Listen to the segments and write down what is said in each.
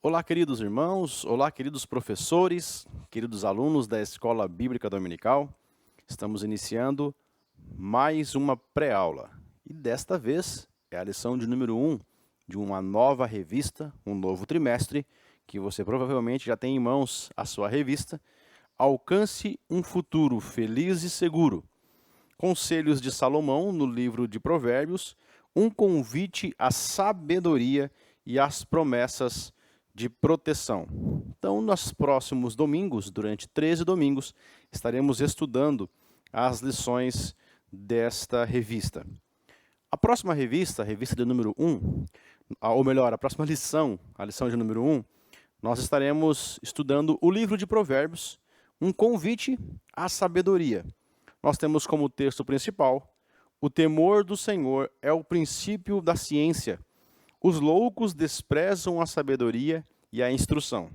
Olá, queridos irmãos, olá, queridos professores, queridos alunos da Escola Bíblica Dominical. Estamos iniciando mais uma pré-aula e desta vez é a lição de número 1 de uma nova revista, um novo trimestre, que você provavelmente já tem em mãos a sua revista. Alcance um futuro feliz e seguro. Conselhos de Salomão no livro de Provérbios, um convite à sabedoria e às promessas de proteção. Então, nos próximos domingos, durante 13 domingos, estaremos estudando as lições desta revista. A próxima revista, a revista de número 1, ou melhor, a próxima lição, a lição de número 1, nós estaremos estudando o livro de Provérbios, um convite à sabedoria. Nós temos como texto principal: o temor do Senhor é o princípio da ciência. Os loucos desprezam a sabedoria e a instrução.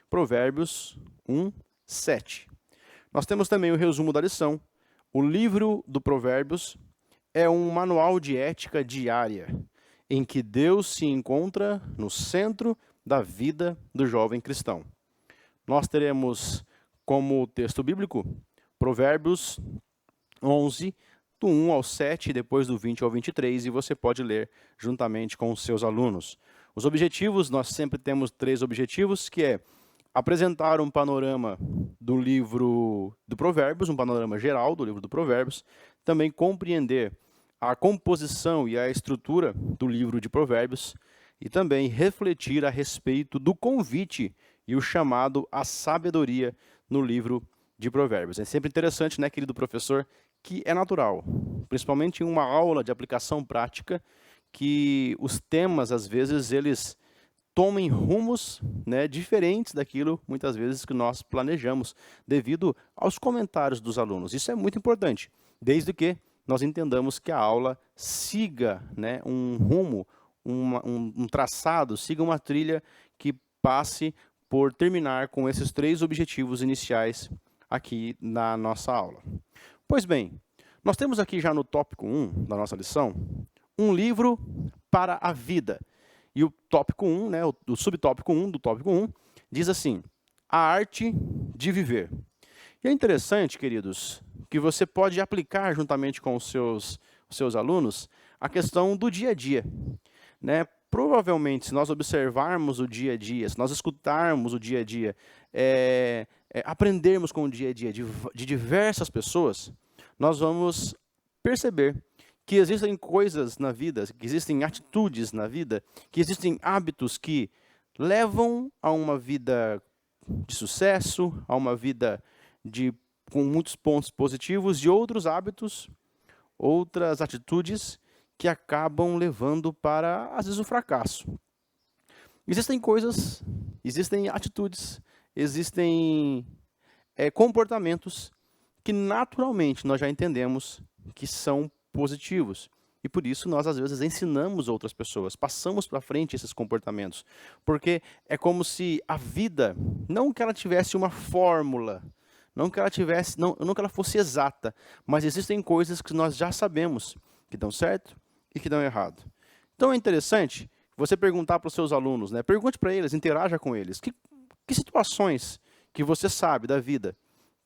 Provérbios 1, 7. Nós temos também o resumo da lição. O livro do Provérbios é um manual de ética diária, em que Deus se encontra no centro da vida do jovem cristão. Nós teremos como texto bíblico Provérbios 11, do 1 ao 7, depois do 20 ao 23, e você pode ler juntamente com os seus alunos. Os objetivos, nós sempre temos 3 objetivos, que é apresentar um panorama do livro do Provérbios, um panorama geral do livro do Provérbios, também compreender a composição e a estrutura do livro de Provérbios, e também refletir a respeito do convite e o chamado à sabedoria no livro de Provérbios. É sempre interessante, né, querido professor, que é natural, principalmente em uma aula de aplicação prática, que os temas, às vezes, eles tomem rumos, né, diferentes daquilo, muitas vezes, que nós planejamos, devido aos comentários dos alunos. Isso é muito importante, desde que nós entendamos que a aula siga, né, um rumo, um traçado, siga uma trilha que passe por terminar com esses 3 objetivos iniciais aqui na nossa aula. Pois bem, nós temos aqui já no tópico 1 da nossa lição, um livro para a vida. E o tópico 1, né, o subtópico 1 do tópico 1, diz assim: a arte de viver. E é interessante, queridos, que você pode aplicar juntamente com os seus alunos a questão do dia a dia, né? Provavelmente, se nós observarmos o dia a dia, se nós escutarmos o dia a dia, aprendermos com o dia a dia de diversas pessoas, nós vamos perceber que existem coisas na vida, que existem atitudes na vida, que existem hábitos que levam a uma vida de sucesso, a uma vida com muitos pontos positivos, e outros hábitos, outras atitudes que acabam levando para, às vezes, o fracasso. Existem coisas, existem atitudes, existem comportamentos que naturalmente nós já entendemos que são positivos. E por isso nós, às vezes, ensinamos outras pessoas, passamos para frente esses comportamentos. Porque é como se a vida, não que ela tivesse uma fórmula, não que ela fosse exata, mas existem coisas que nós já sabemos que dão certo e que dão errado. Então é interessante você perguntar para os seus alunos, né? Pergunte para eles, interaja com eles. Que situações que você sabe da vida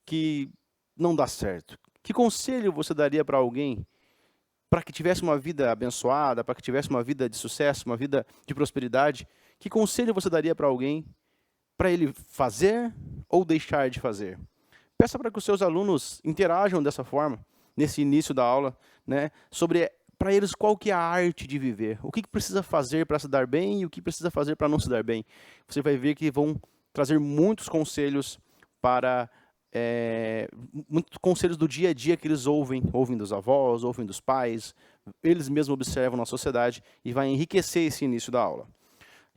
que não dá certo? Que conselho você daria para alguém para que tivesse uma vida abençoada, para que tivesse uma vida de sucesso, uma vida de prosperidade? Que conselho você daria para alguém para ele fazer ou deixar de fazer? Peça para que os seus alunos interajam dessa forma, nesse início da aula, né, sobre para eles qual que é a arte de viver, o que precisa fazer para se dar bem e o que precisa fazer para não se dar bem. Você vai ver que vão trazer muitos conselhos muitos conselhos do dia a dia que eles ouvem dos avós, ouvem dos pais, eles mesmos observam na sociedade, e vai enriquecer esse início da aula.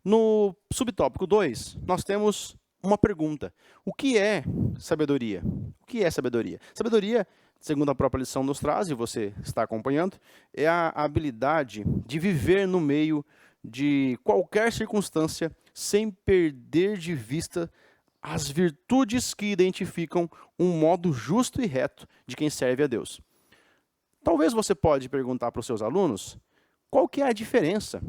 No subtópico 2, nós temos uma pergunta: o que é sabedoria? O que é sabedoria? Sabedoria, segundo a própria lição nos traz, e você está acompanhando, é a habilidade de viver no meio de qualquer circunstância sem perder de vista as virtudes que identificam um modo justo e reto de quem serve a Deus. Talvez você pode perguntar para os seus alunos qual que é a diferença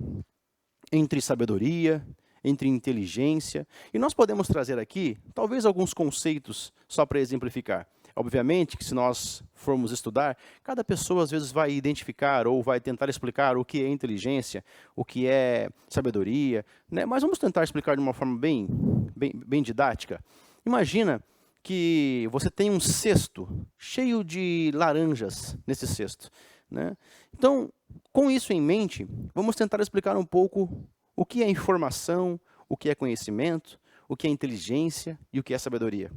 entre sabedoria, entre inteligência. E nós podemos trazer aqui, talvez, alguns conceitos só para exemplificar. Obviamente que se nós formos estudar, cada pessoa às vezes vai identificar ou vai tentar explicar o que é inteligência, o que é sabedoria, né? Mas vamos tentar explicar de uma forma bem didática. Imagina que você tem um cesto cheio de laranjas nesse cesto, né? Então, com isso em mente, vamos tentar explicar um pouco o que é informação, o que é conhecimento, o que é inteligência e o que é sabedoria.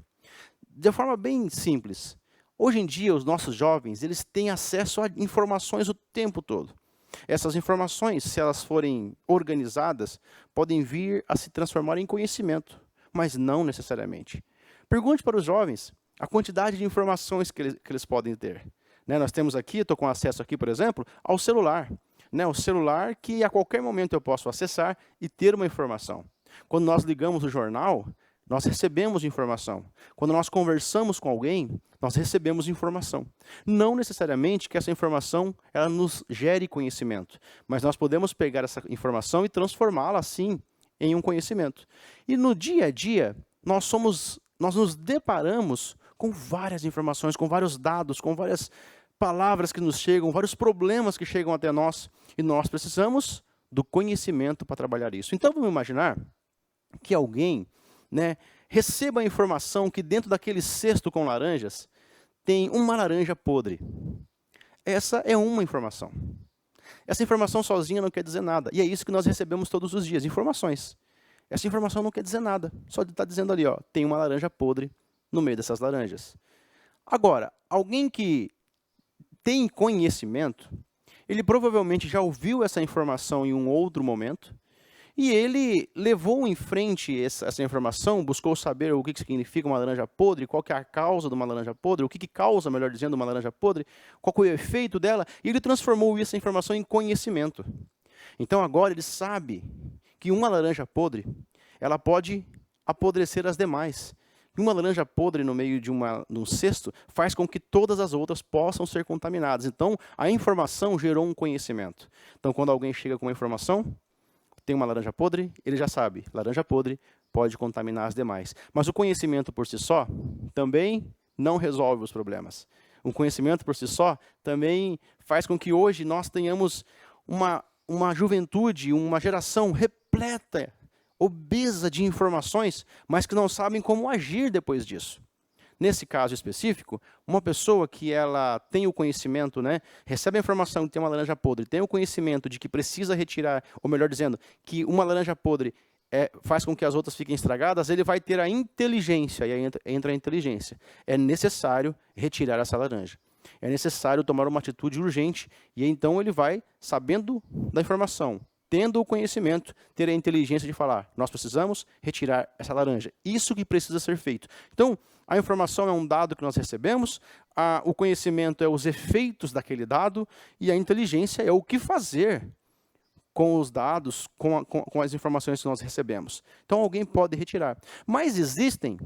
De forma bem simples, hoje em dia os nossos jovens eles têm acesso a informações o tempo todo. Essas informações, se elas forem organizadas, podem vir a se transformar em conhecimento, mas não necessariamente. Pergunte para os jovens a quantidade de informações que eles podem ter. Né, nós temos aqui, estou com acesso aqui, por exemplo, ao celular. Né, o celular que a qualquer momento eu posso acessar e ter uma informação. Quando nós ligamos o jornal, nós recebemos informação. Quando nós conversamos com alguém, nós recebemos informação. Não necessariamente que essa informação ela nos gere conhecimento, mas nós podemos pegar essa informação e transformá-la, assim, em um conhecimento. E no dia a dia, nós nos deparamos com várias informações, com vários dados, com várias palavras que nos chegam, vários problemas que chegam até nós, e nós precisamos do conhecimento para trabalhar isso. Então, vamos imaginar que alguém, né, receba a informação que dentro daquele cesto com laranjas tem uma laranja podre. Essa é uma informação. Essa informação sozinha não quer dizer nada. E é isso que nós recebemos todos os dias, informações. Essa informação não quer dizer nada. Só está dizendo ali, ó, tem uma laranja podre no meio dessas laranjas. Agora, alguém que tem conhecimento, ele provavelmente já ouviu essa informação em um outro momento, e ele levou em frente essa informação, buscou saber o que significa uma laranja podre, qual que é a causa de uma laranja podre, o que causa, melhor dizendo, uma laranja podre, qual é o efeito dela, e ele transformou essa informação em conhecimento. Então agora ele sabe que uma laranja podre, ela pode apodrecer as demais. E uma laranja podre no meio de um cesto faz com que todas as outras possam ser contaminadas. Então a informação gerou um conhecimento. Então quando alguém chega com uma informação, tem uma laranja podre, ele já sabe, laranja podre pode contaminar as demais. Mas o conhecimento por si só também não resolve os problemas. O conhecimento por si só também faz com que hoje nós tenhamos uma juventude, uma geração repleta, obesa de informações, mas que não sabem como agir depois disso. Nesse caso específico, uma pessoa que ela tem o conhecimento, né, recebe a informação que tem uma laranja podre, tem o conhecimento de que precisa retirar, ou melhor dizendo, que uma laranja podre faz com que as outras fiquem estragadas, ele vai ter a inteligência, e aí entra a inteligência. É necessário retirar essa laranja. É necessário tomar uma atitude urgente, e então ele vai, sabendo da informação, tendo o conhecimento, ter a inteligência de falar, nós precisamos retirar essa laranja. Isso que precisa ser feito. Então, a informação é um dado que nós recebemos, o conhecimento é os efeitos daquele dado, e a inteligência é o que fazer com os dados, com as informações que nós recebemos. Então, alguém pode retirar. Mas existem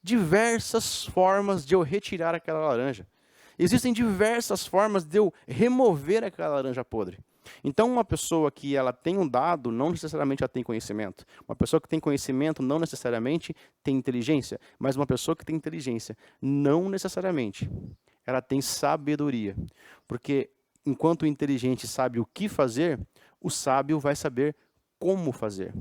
diversas formas de eu retirar aquela laranja. Existem diversas formas de eu remover aquela laranja podre. Então, uma pessoa que ela tem um dado, não necessariamente ela tem conhecimento. Uma pessoa que tem conhecimento, não necessariamente tem inteligência. Mas uma pessoa que tem inteligência, não necessariamente ela tem sabedoria. Porque enquanto o inteligente sabe o que fazer, o sábio vai saber como fazer.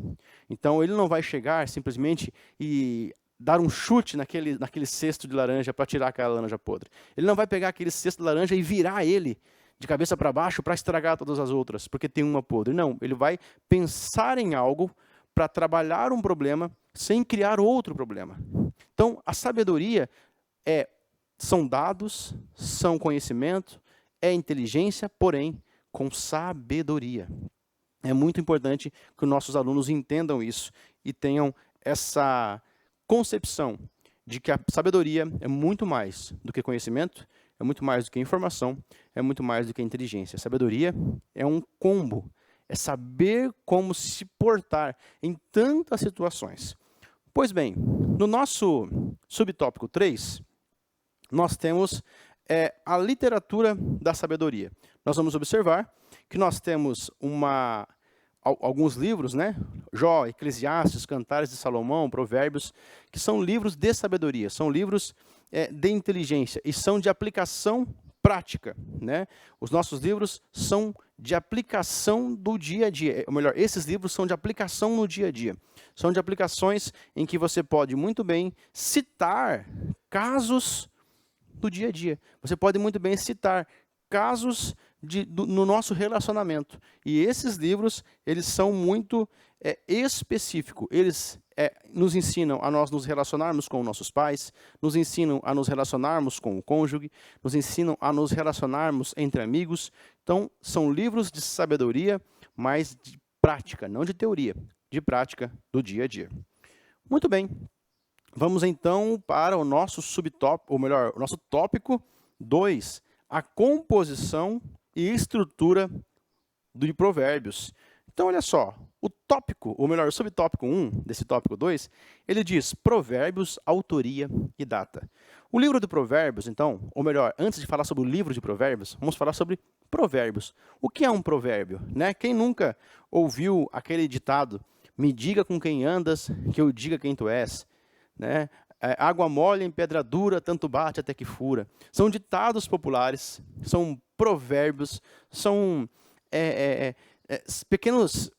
Então, ele não vai chegar simplesmente e dar um chute naquele cesto de laranja para tirar aquela laranja podre. Ele não vai pegar aquele cesto de laranja e virar ele de cabeça para baixo para estragar todas as outras, porque tem uma podre. Não, ele vai pensar em algo para trabalhar um problema sem criar outro problema. Então, a sabedoria são dados, são conhecimento, é inteligência, porém, com sabedoria. É muito importante que os nossos alunos entendam isso e tenham essa concepção de que a sabedoria é muito mais do que conhecimento, é muito mais do que informação, é muito mais do que inteligência. A sabedoria é um combo, é saber como se portar em tantas situações. Pois bem, no nosso subtópico 3, nós temos a literatura da sabedoria. Nós vamos observar que nós temos alguns livros, né? Jó, Eclesiastes, Cantares de Salomão, Provérbios, que são livros de sabedoria, são livros de inteligência e são de aplicação prática, né? Os nossos livros são de aplicação do dia a dia, ou melhor, esses livros são de aplicação no dia a dia. São de aplicações em que você pode muito bem citar casos do dia a dia. Você pode muito bem citar casos no nosso relacionamento. E esses livros, eles são muito específicos. Eles nos ensinam a nós nos relacionarmos com nossos pais, nos ensinam a nos relacionarmos com o cônjuge, nos ensinam a nos relacionarmos entre amigos. Então, são livros de sabedoria, mas de prática, não de teoria, de prática do dia a dia. Muito bem. Vamos então para o nosso subtópico, ou melhor, o nosso tópico 2, a composição e estrutura de provérbios. Então, olha só, o tópico, ou melhor, o subtópico 1 desse tópico 2, ele diz provérbios, autoria e data. O livro de provérbios, então, ou melhor, antes de falar sobre o livro de provérbios, vamos falar sobre provérbios. O que é um provérbio? Né? Quem nunca ouviu aquele ditado, me diga com quem andas, que eu diga quem tu és, né? Água mole em pedra dura, tanto bate até que fura. São ditados populares, são provérbios, são pequenos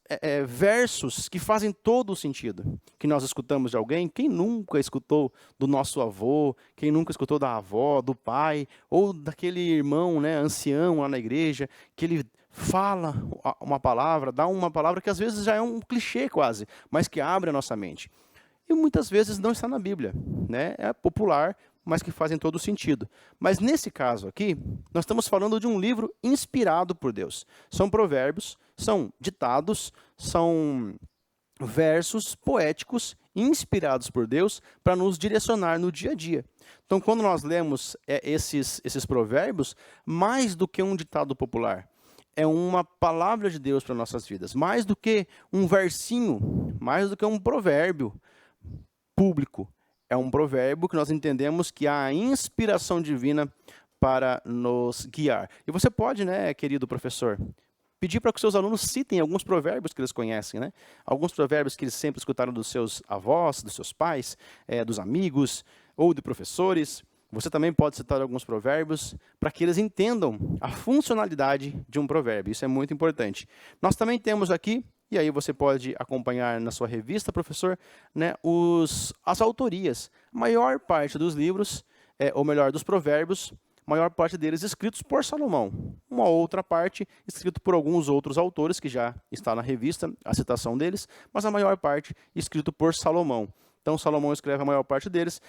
versos que fazem todo o sentido. Que nós escutamos de alguém, quem nunca escutou do nosso avô, quem nunca escutou da avó, do pai, ou daquele irmão, né, ancião lá na igreja, que ele fala uma palavra, dá uma palavra que às vezes já é um clichê quase, mas que abre a nossa mente. E muitas vezes não está na Bíblia, né? É popular, mas que fazem todo sentido. Mas nesse caso aqui, nós estamos falando de um livro inspirado por Deus. São provérbios, são ditados, são versos poéticos inspirados por Deus para nos direcionar no dia a dia. Então, quando nós lemos esses provérbios, mais do que um ditado popular, é uma palavra de Deus para nossas vidas. Mais do que um versinho, mais do que um provérbio público. É um provérbio que nós entendemos que há a inspiração divina para nos guiar. E você pode, né, querido professor, pedir para que os seus alunos citem alguns provérbios que eles conhecem, né? Alguns provérbios que eles sempre escutaram dos seus avós, dos seus pais, dos amigos ou de professores. Você também pode citar alguns provérbios para que eles entendam a funcionalidade de um provérbio. Isso é muito importante. Nós também temos aqui, e aí você pode acompanhar na sua revista, professor, né, as autorias. A maior parte dos livros, ou melhor, dos provérbios, a maior parte deles escritos por Salomão. Uma outra parte escrito por alguns outros autores, que já está na revista, a citação deles, mas a maior parte escrito por Salomão. Então, Salomão escreve a maior parte deles,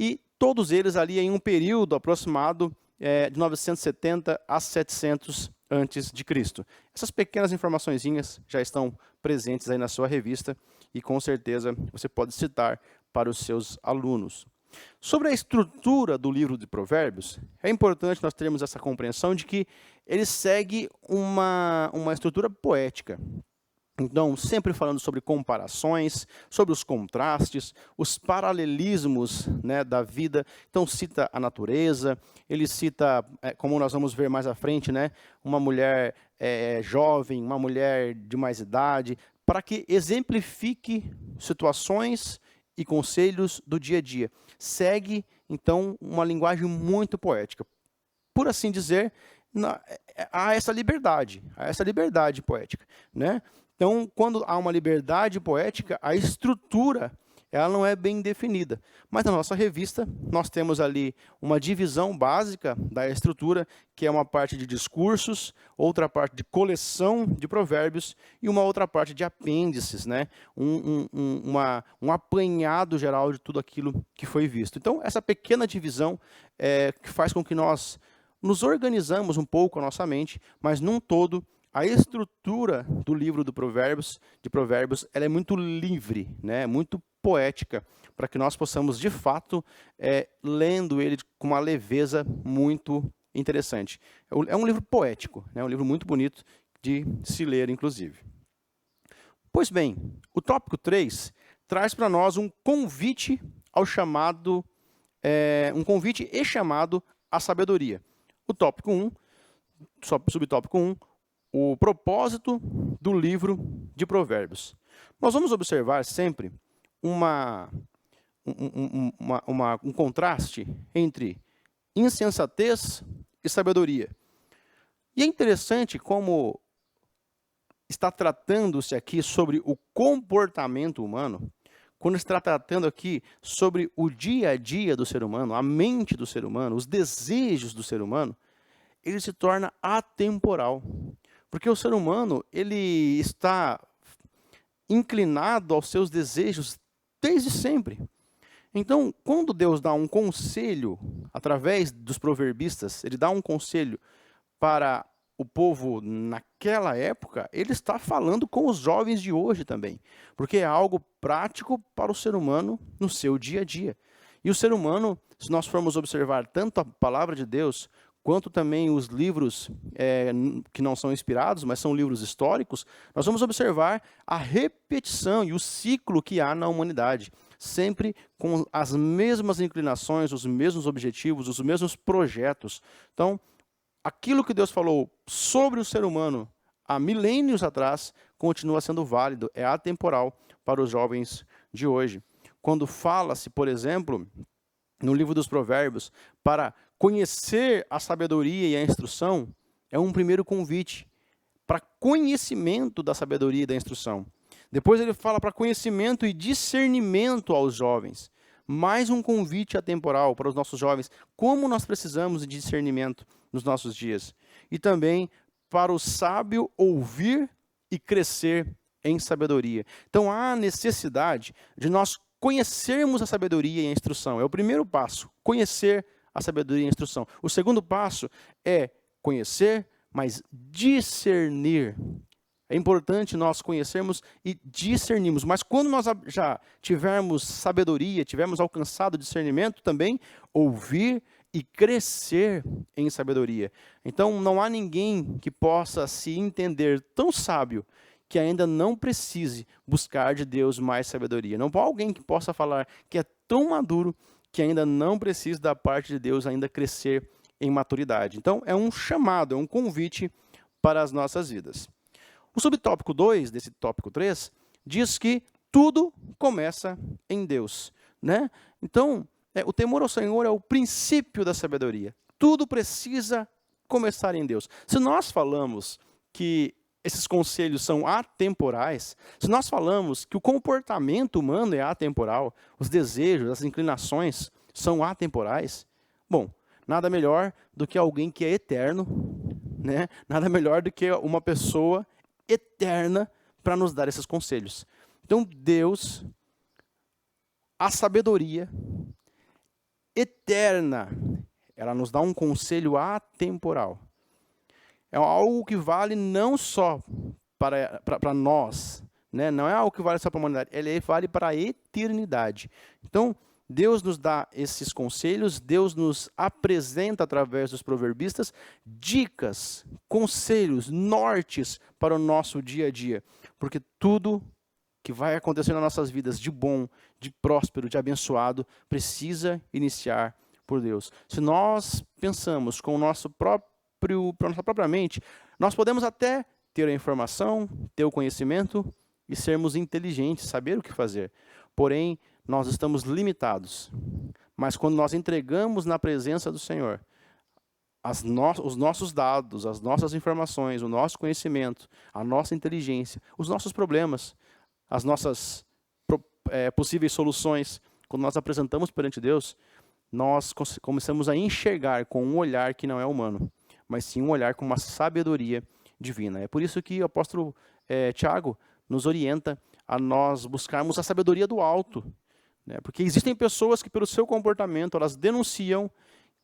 e todos eles ali em um período aproximado de 970 a 700 antes de Cristo. Essas pequenas informaçõezinhas já estão presentes aí na sua revista e com certeza você pode citar para os seus alunos. Sobre a estrutura do livro de Provérbios, é importante nós termos essa compreensão de que ele segue uma estrutura poética. Então, sempre falando sobre comparações, sobre os contrastes, os paralelismos, né, da vida. Então, cita a natureza, ele cita, como nós vamos ver mais à frente, né, uma mulher jovem, uma mulher de mais idade, para que exemplifique situações e conselhos do dia a dia. Segue, então, uma linguagem muito poética. Por assim dizer, há essa liberdade poética, né? Então, quando há uma liberdade poética, a estrutura ela não é bem definida. Mas na nossa revista, nós temos ali uma divisão básica da estrutura, que é uma parte de discursos, outra parte de coleção de provérbios e uma outra parte de apêndices, né? Um apanhado geral de tudo aquilo que foi visto. Então, essa pequena divisão que faz com que nós nos organizamos um pouco a nossa mente, mas num todo, a estrutura do livro de Provérbios, ela é muito livre, né? Muito poética, para que nós possamos, de fato, lendo ele com uma leveza muito interessante. É um livro poético, né? Um livro muito bonito de se ler, inclusive. Pois bem, o tópico 3 traz para nós um convite ao chamado, um convite e chamado à sabedoria. O tópico 1, subtópico 1, o propósito do livro de Provérbios. Nós vamos observar sempre um contraste entre insensatez e sabedoria. E é interessante como está tratando-se aqui sobre o comportamento humano, quando está tratando aqui sobre o dia a dia do ser humano, a mente do ser humano, os desejos do ser humano, ele se torna atemporal. Porque o ser humano, ele está inclinado aos seus desejos desde sempre. Então, quando Deus dá um conselho, através dos proverbistas, ele dá um conselho para o povo naquela época, ele está falando com os jovens de hoje também. Porque é algo prático para o ser humano no seu dia a dia. E o ser humano, se nós formos observar tanto a palavra de Deus, quanto também os livros que não são inspirados, mas são livros históricos, nós vamos observar a repetição e o ciclo que há na humanidade. Sempre com as mesmas inclinações, os mesmos objetivos, os mesmos projetos. Então, aquilo que Deus falou sobre o ser humano há milênios atrás, continua sendo válido, é atemporal para os jovens de hoje. Quando fala-se, por exemplo, no livro dos Provérbios, para conhecer a sabedoria e a instrução, é um primeiro convite para conhecimento da sabedoria e da instrução. Depois ele fala para conhecimento e discernimento aos jovens. Mais um convite atemporal para os nossos jovens. Como nós precisamos de discernimento nos nossos dias. E também para o sábio ouvir e crescer em sabedoria. Então há necessidade de nós conhecermos a sabedoria e a instrução. É o primeiro passo, conhecer a sabedoria e a instrução. O segundo passo é conhecer, mas discernir. É importante nós conhecermos e discernirmos, mas quando nós já tivermos sabedoria, tivermos alcançado discernimento, também ouvir e crescer em sabedoria. Então não há ninguém que possa se entender tão sábio que ainda não precise buscar de Deus mais sabedoria. Não há alguém que possa falar que é tão maduro que ainda não precisa da parte de Deus ainda crescer em maturidade. Então é um chamado, é um convite para as nossas vidas. O subtópico 2, desse tópico 3, diz que tudo começa em Deus. Né? Então, o temor ao Senhor é o princípio da sabedoria. Tudo precisa começar em Deus. Se nós falamos que esses conselhos são atemporais, se nós falamos que o comportamento humano é atemporal, os desejos, as inclinações são atemporais, bom, nada melhor do que alguém que é eterno, né? Nada melhor do que uma pessoa eterna para nos dar esses conselhos. Então, Deus, a sabedoria eterna, ela nos dá um conselho atemporal. É algo que vale não só para nós, né? Não é algo que vale só para a humanidade, ele vale para a eternidade. Então, Deus nos dá esses conselhos, Deus nos apresenta através dos proverbistas dicas, conselhos, nortes para o nosso dia a dia. Porque tudo que vai acontecer nas nossas vidas de bom, de próspero, de abençoado, precisa iniciar por Deus. Se nós pensamos com o nossa própria mente, nós podemos até ter a informação, ter o conhecimento e sermos inteligentes, saber o que fazer. Porém, nós estamos limitados. Mas quando nós entregamos na presença do Senhor os nossos dados, as nossas informações, o nosso conhecimento, a nossa inteligência, os nossos problemas, as nossas possíveis soluções, quando nós apresentamos perante Deus, nós começamos a enxergar com um olhar que não é humano, mas sim um olhar com uma sabedoria divina. É por isso que o apóstolo Tiago nos orienta a nós buscarmos a sabedoria do alto. Porque existem pessoas que, pelo seu comportamento, elas denunciam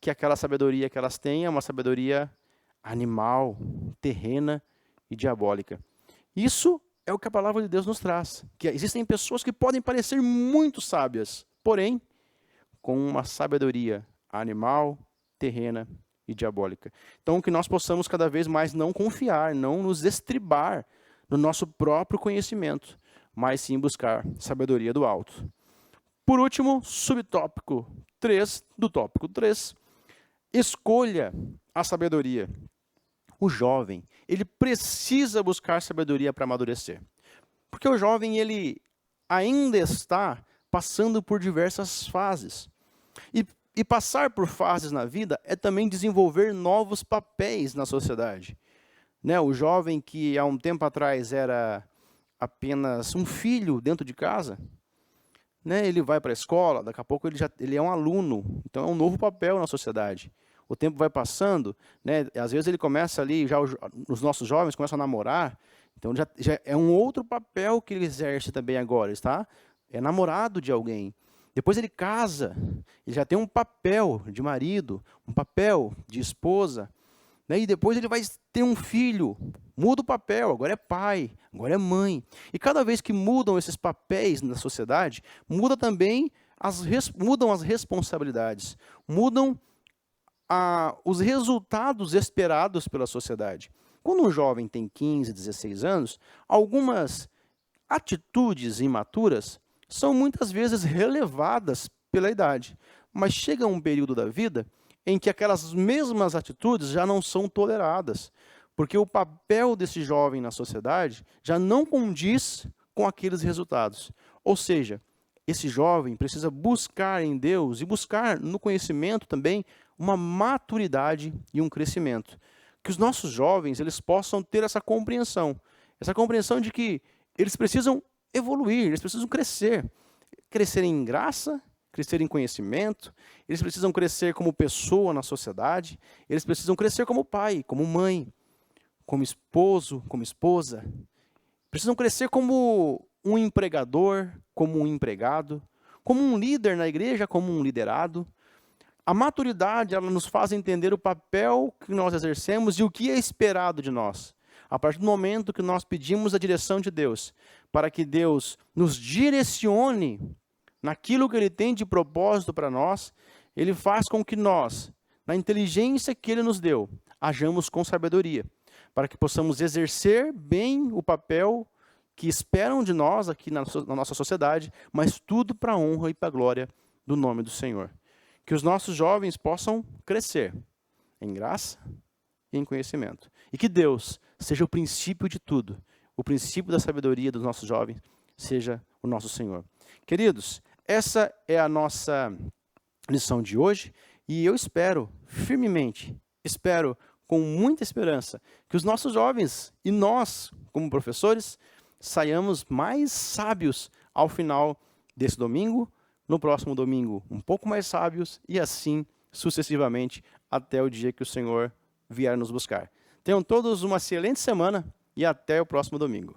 que aquela sabedoria que elas têm é uma sabedoria animal, terrena e diabólica. Isso é o que a palavra de Deus nos traz. Que existem pessoas que podem parecer muito sábias, porém, com uma sabedoria animal, terrena e diabólica. Então, que nós possamos cada vez mais não confiar, não nos estribar no nosso próprio conhecimento, mas sim buscar sabedoria do alto. Por último, subtópico 3 do tópico 3, escolha a sabedoria. O jovem, ele precisa buscar sabedoria para amadurecer. Porque o jovem, ele ainda está passando por diversas fases. E passar por fases na vida é também desenvolver novos papéis na sociedade. Né? O jovem que há um tempo atrás era apenas um filho dentro de casa, né? Ele vai para a escola, daqui a pouco ele é um aluno, então é um novo papel na sociedade. O tempo vai passando, né? Às vezes ele começa ali, os nossos jovens começam a namorar, então já é um outro papel que ele exerce também agora, está? É namorado de alguém. Depois ele casa, ele já tem um papel de marido, um papel de esposa, né? E depois ele vai ter um filho, muda o papel, agora é pai, agora é mãe. E cada vez que mudam esses papéis na sociedade, muda também mudam as responsabilidades, mudam os resultados esperados pela sociedade. Quando um jovem tem 15, 16 anos, algumas atitudes imaturas são muitas vezes relevadas pela idade, mas chega um período da vida em que aquelas mesmas atitudes já não são toleradas, porque o papel desse jovem na sociedade já não condiz com aqueles resultados. Ou seja, esse jovem precisa buscar em Deus e buscar no conhecimento também uma maturidade e um crescimento. Que os nossos jovens eles possam ter essa compreensão de que eles precisam evoluir, eles precisam crescer em graça, crescer em conhecimento, eles precisam crescer como pessoa na sociedade, eles precisam crescer como pai, como mãe, como esposo, como esposa, precisam crescer como um empregador, como um empregado, como um líder na igreja, como um liderado. A maturidade, ela nos faz entender o papel que nós exercemos e o que é esperado de nós. A partir do momento que nós pedimos a direção de Deus, para que Deus nos direcione naquilo que Ele tem de propósito para nós, Ele faz com que nós, na inteligência que Ele nos deu, hajamos com sabedoria, para que possamos exercer bem o papel que esperam de nós aqui na nossa sociedade, mas tudo para a honra e para a glória do nome do Senhor. Que os nossos jovens possam crescer em graça e em conhecimento. E que Deus seja o princípio de tudo, o princípio da sabedoria dos nossos jovens, seja o nosso Senhor. Queridos, essa é a nossa lição de hoje e eu espero firmemente, com muita esperança, que os nossos jovens e nós, como professores, saiamos mais sábios ao final desse domingo, no próximo domingo um pouco mais sábios e assim sucessivamente até o dia que o Senhor vier nos buscar. Tenham todos uma excelente semana e até o próximo domingo.